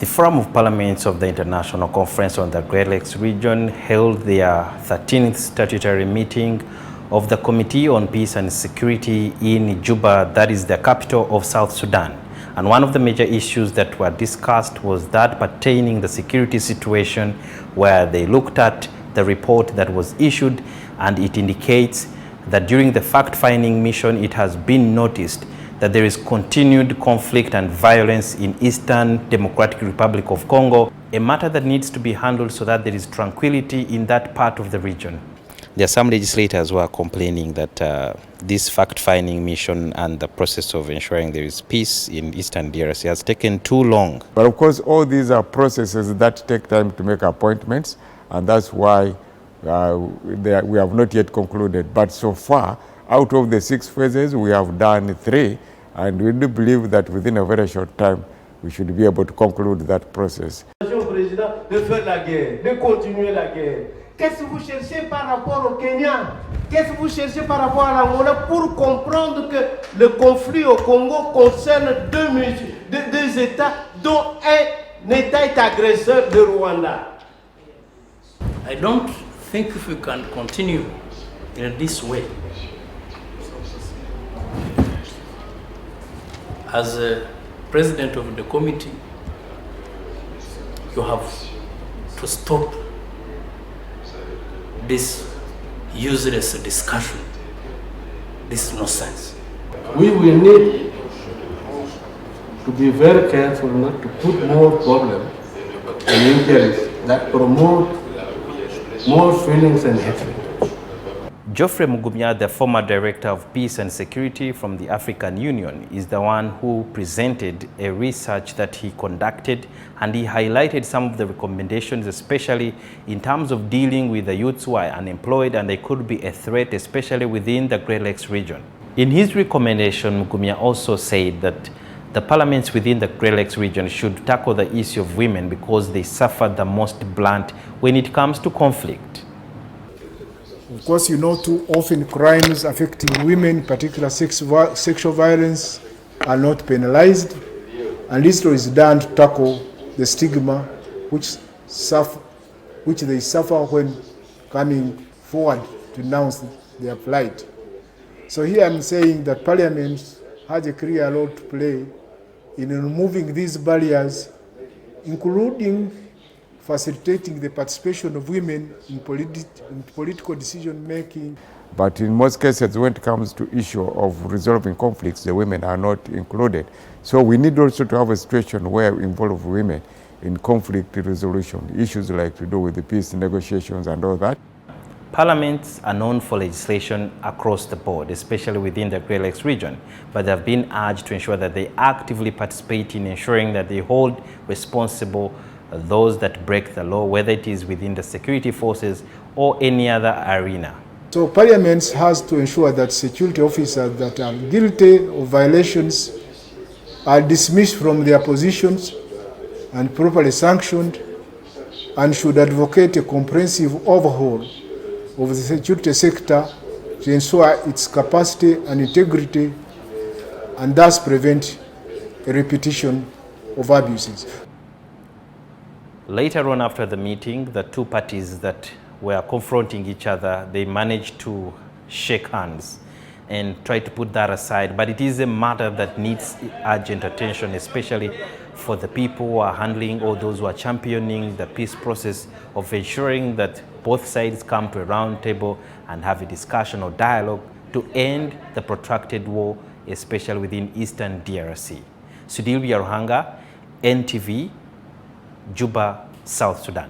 The Forum of Parliaments of the International Conference on the Great Lakes region held their 13th statutory meeting of the Committee on Peace and Security in Juba, that is the capital of South Sudan. And one of the major issues that were discussed was that pertaining the security situation, where they looked at the report that was issued, and it indicates that during the fact-finding mission it has been noticed that there is continued conflict and violence in Eastern Democratic Republic of Congo, a matter that needs to be handled so that there is tranquility in that part of the region. There are some legislators who are complaining that this fact-finding mission and the process of ensuring there is peace in Eastern DRC has taken too long. But of course, all these are processes that take time to make appointments, and that's why we have not yet concluded. But so far, out of the 6 phases, we have done 3. And we do believe that within a very short time, we should be able to conclude that process. Président, de faire la guerre, de continuer la guerre. Qu'est-ce que vous cherchez par rapport au Kenya? Qu'est-ce que vous cherchez par rapport à l'Angola pour comprendre que le conflit au Congo concerne deux États dont un État est agresseur de Rwanda? I don't think if we can continue in this way. As a president of the committee, you have to stop this useless discussion, this nonsense. We will need to be very careful not to put more problems and injuries that promote more feelings and hatred. Geoffrey Mugumya, the former Director of Peace and Security from the African Union, is the one who presented a research that he conducted, and he highlighted some of the recommendations, especially in terms of dealing with the youths who are unemployed and they could be a threat, especially within the Great Lakes region. In his recommendation, Mugumya also said that the parliaments within the Great Lakes region should tackle the issue of women because they suffer the most blunt when it comes to conflict. Of course, you know, too often crimes affecting women, particularly sexual violence, are not penalized, and this is done to tackle the stigma which they suffer when coming forward to denounce their plight. So here I'm saying that Parliament has a clear role to play in removing these barriers, including facilitating the participation of women in political decision-making. But in most cases, when it comes to issue of resolving conflicts, the women are not included. So we need also to have a situation where we involve women in conflict resolution, issues like to do with the peace negotiations and all that. Parliaments are known for legislation across the board, especially within the Great Lakes region, but they have been urged to ensure that they actively participate in ensuring that they hold responsible those that break the law, whether it is within the security forces or any other arena. So Parliament has to ensure that security officers that are guilty of violations are dismissed from their positions and properly sanctioned, and should advocate a comprehensive overhaul of the security sector to ensure its capacity and integrity, and thus prevent a repetition of abuses. Later on after the meeting, the two parties that were confronting each other, they managed to shake hands and try to put that aside. But it is a matter that needs urgent attention, especially for the people who are handling or those who are championing the peace process of ensuring that both sides come to a round table and have a discussion or dialogue to end the protracted war, especially within Eastern DRC. Sudhir Byaruhanga, NTV, Juba, South Sudan.